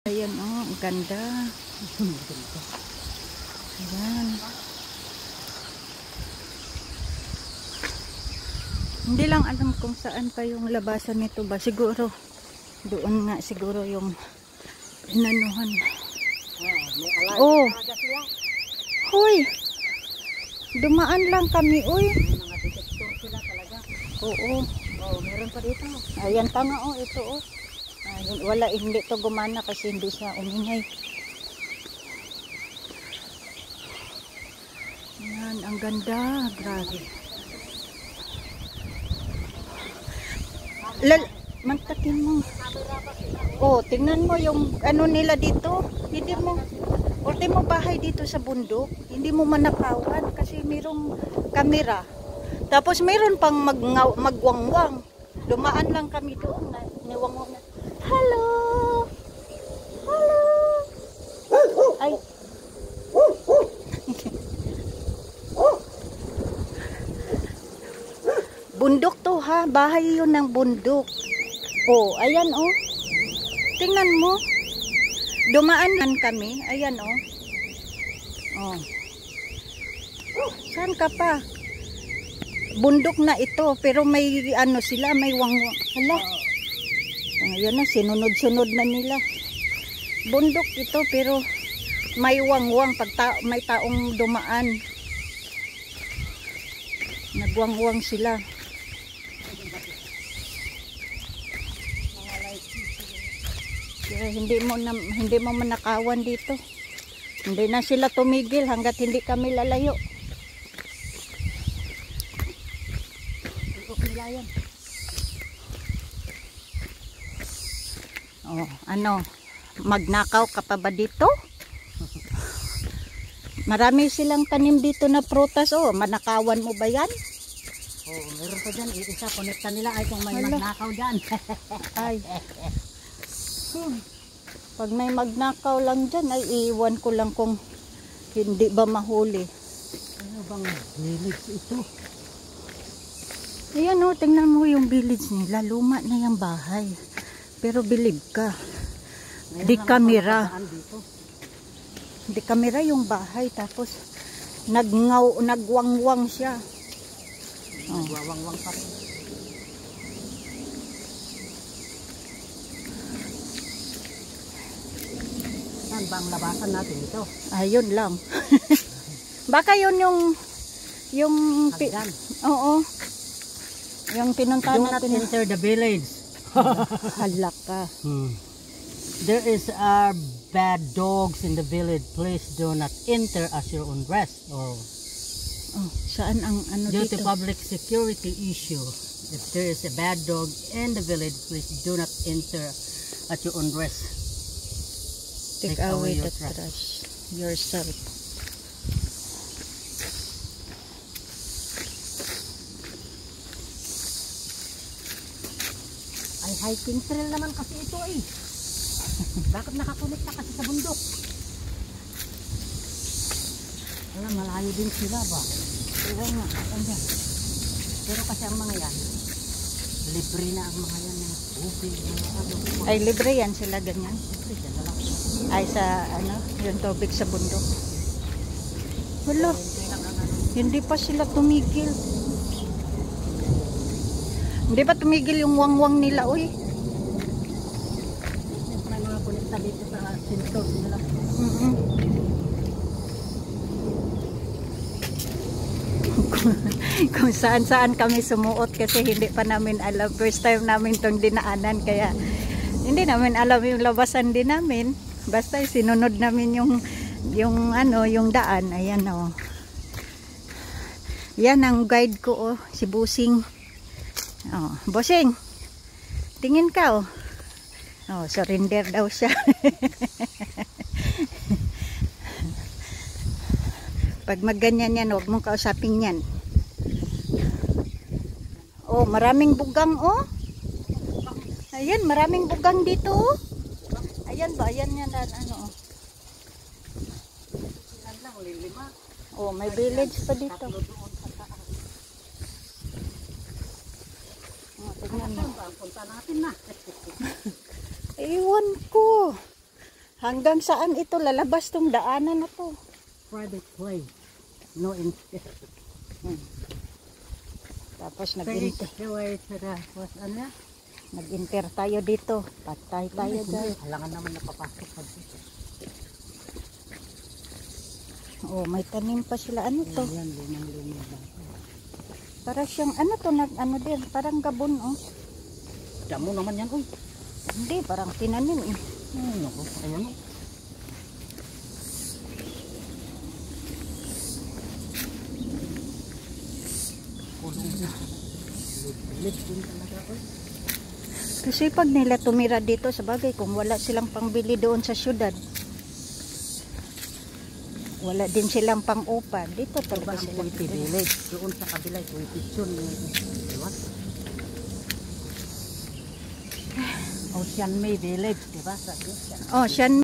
Ayan, oh, ang ganda. Ayan. Hindi lang alam kung saan pa yung labasan nito ba. Siguro, doon nga siguro yung inanuhan. Oh. Hoy. Dumaan lang kami, uy. Mga detektor sila talaga. Oo. Oh, meron pa dito. Ayan pa nga, oh, ito, oh. Wala, hindi to gumana kasi hindi siya umingay. Ayan, ang ganda. Grabe. Mantakin mo. Oh, tingnan mo yung ano nila dito. Hindi mo, orte mo bahay dito sa bundok. Hindi mo manakawan kasi mayroong kamera. Tapos mayroon pang magwangwang. Dumaan lang kami doon. Niwangwang na. Hello! Hello! Ay! Bundok to ha. Bahay yun ng bundok. Oh, ayan oh. Tingnan mo. Dumaan kami. Ayan oh. Oh. Saan ka pa? Bundok na ito. Pero may ano sila. May wangwang. Hala. Ayan na. Sinunod-sunod na nila. Bundok ito pero may wangwang. Pag may taong dumaan. Nagwangwang sila. Kaya hindi mo manakawan dito. Hindi na sila tumigil hanggat hindi kami lalayo. Oh, ano? Magnakaw ka pa ba dito? Marami silang tanim dito na prutas. Oh, manakawan mo ba yan? Oh, meron pa dyan. Isa, konekta nila ay kung may magnakaw dyan. Ay. Pag may magnakaw lang dyan, ay iiwan ko lang kung hindi ba mahuli. Ano bang village ito? Ayan o, tingnan mo yung village nila. Luma na yung bahay. Pero believe ka. Di kamera. Di kamera yung bahay. Tapos nagwangwang siya. Oh. Nagwawangwang pa rin. Saan ba ang labasan natin ito? Ayun lang. Baka yun yung Hagdan. Oo. Yung pinuntahan Do not natin. enter the village. Halak ka. There is bad dogs in the village. Please do not enter as your own rest. Or Saan ang ano due dito? to public security issue. If there is a bad dog in the village, please do not enter at your own rest. Take away the trash yourself. Ay, hiking trail naman kasi ito eh. Bakit nakakonekta kasi sa bundok? Alam, malayo din sila ba? Oo nga. Ayan. Pero kasi ang mga yan, libre na ang mga yan ng tubig. Ay, libre yan sila ganyan. Libre dyan na lang. Ay, sa ano, yung tubig sa bundok. Wala. Hindi pa sila tumigil. Hindi pa tumigil yung wangwang nila, uy. May mga konekta dito sa sensor nila. Kung saan-saan kami sumuot kasi hindi pa namin alam. First time namin itong dinaanan kaya hindi namin alam yung labasan din namin. Basta sinunod namin yung daan. Ayan oh. Yan ang guide ko oh, si Busing. Oh, Busing. Tingin ka oh. Oh, surrender daw siya. Pag magganyan yan, huwag mong kausapin yan. Oh, maraming bugang oh. Ayan, maraming bugang dito oh. Ayan ba? Ayan yan ano oh. Oh, may village pa dito. Oh, tignan mo. Punta natin na. Ewan ko. Hanggang saan ito lalabas tong daanan na to? Private place. No in. Tapos Take the way to the, ano? nag-enter tayo dito. Patay tayo guys. Halangan naman napapasok pa dito. Oh, may tanim pa sila. Ano to? Yan, lumang-lumang ba? Para siyang ano to, ano din, parang gabon oh. Damo naman yan, uy. Hindi, parang tinanim eh. Naku, ayan o. Din talaga, uy. Kasi pag nila tumira dito, sa bagay, kung wala silang pangbili doon sa syudad, wala din silang pang-upa. Dito Ito ba talaga ang sila. Kuiti Village? Doon sa kabila, Kuiti Chun. Diba? Ocean May Village, diba? Sa Oh, siyan